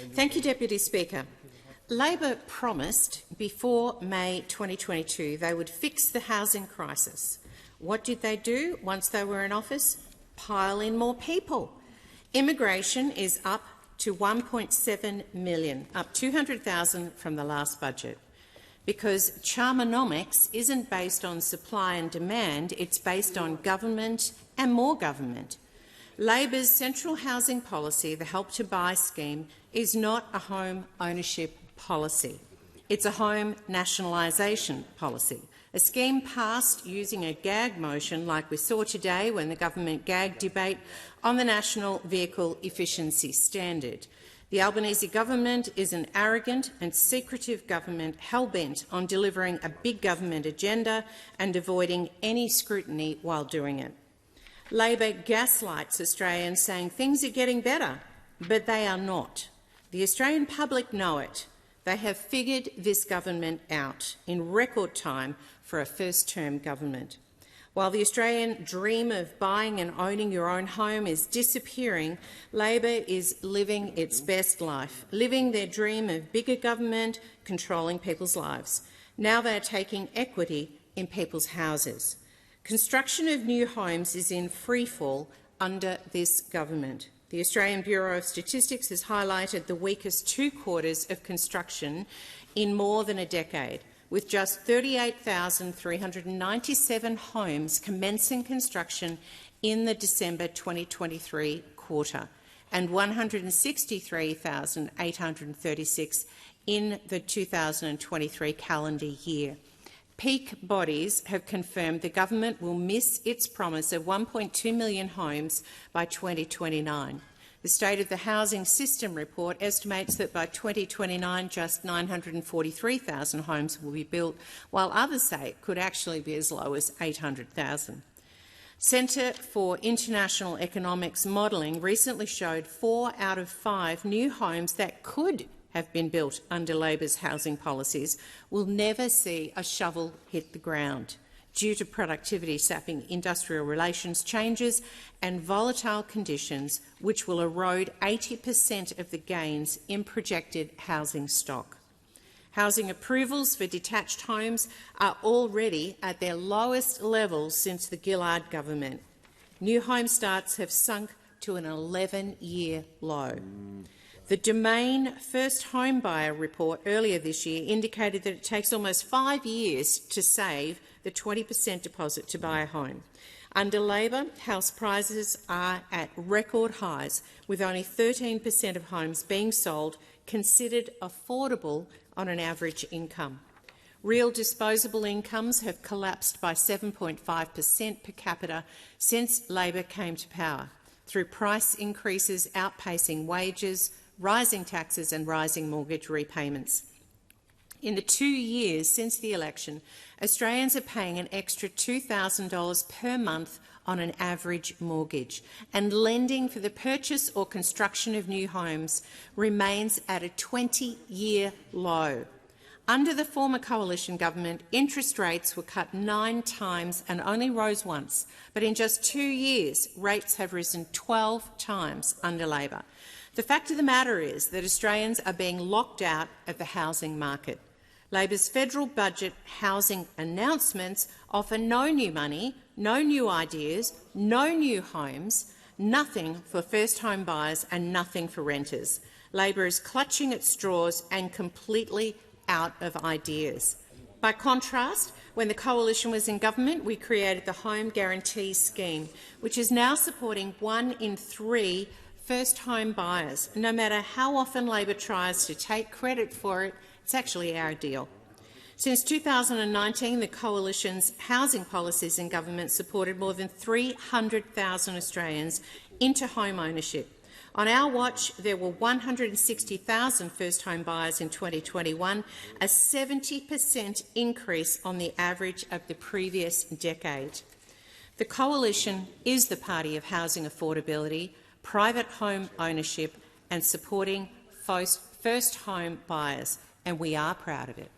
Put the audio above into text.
Thank you, Deputy Speaker. Labor promised before May 2022 they would fix the housing crisis. What did they do once they were in office? Pile in more people. Immigration is up to 1.7 million, up 200,000 from the last budget. Because Charmonomics isn't based on supply and demand, it's based on government and more government. Labor's central housing policy, the Help to Buy scheme, is not a home ownership policy. It's a home nationalisation policy, a scheme passed using a gag motion like we saw today when the government gagged debate on the National Vehicle Efficiency Standard. The Albanese government is an arrogant and secretive government hell-bent on delivering a big government agenda and avoiding any scrutiny while doing it. Labor gaslights Australians saying things are getting better, but they are not. The Australian public know it. They have figured this government out in record time for a first-term government. While the Australian dream of buying and owning your own home is disappearing, Labor is living its best life, living their dream of bigger government, controlling people's lives. Now they are taking equity in people's houses. Construction of new homes is in freefall under this government. The Australian Bureau of Statistics has highlighted the weakest 2 quarters of construction in more than a decade, with just 38,397 homes commencing construction in the December 2023 quarter and 163,836 in the 2023 calendar year. Peak bodies have confirmed the government will miss its promise of 1.2 million homes by 2029. The State of the Housing System report estimates that by 2029 just 943,000 homes will be built, while others say it could actually be as low as 800,000. Centre for International Economics modelling recently showed 4 out of 5 new homes that could have been built under Labor's housing policies will never see a shovel hit the ground due to productivity sapping industrial relations changes and volatile conditions which will erode 80% of the gains in projected housing stock. Housing approvals for detached homes are already at their lowest levels since the Gillard government. New home starts have sunk to an 11-year low. The Domain First Home Buyer report earlier this year indicated that it takes almost 5 years to save the 20% deposit to buy a home. Under Labor, house prices are at record highs, with only 13% of homes being sold considered affordable on an average income. Real disposable incomes have collapsed by 7.5% per capita since Labor came to power, through price increases outpacing wages, rising taxes and rising mortgage repayments. In the 2 years since the election, Australians are paying an extra $2,000 per month on an average mortgage, and lending for the purchase or construction of new homes remains at a 20-year low. Under the former coalition government, interest rates were cut 9 times and only rose once, but in just 2 years, rates have risen 12 times under Labor. The fact of the matter is that Australians are being locked out of the housing market. Labor's federal budget housing announcements offer no new money, no new ideas, no new homes, nothing for first home buyers and nothing for renters. Labor is clutching at straws and completely out of ideas. By contrast, when the coalition was in government, we created the Home Guarantee Scheme, which is now supporting 1 in 3 first home buyers. No matter how often Labor tries to take credit for it, it's actually our deal. Since 2019, the Coalition's housing policies in government supported more than 300,000 Australians into home ownership. On our watch, there were 160,000 first home buyers in 2021, a 70% increase on the average of the previous decade. The Coalition is the party of housing affordability, private home ownership and supporting first home buyers, and we are proud of it.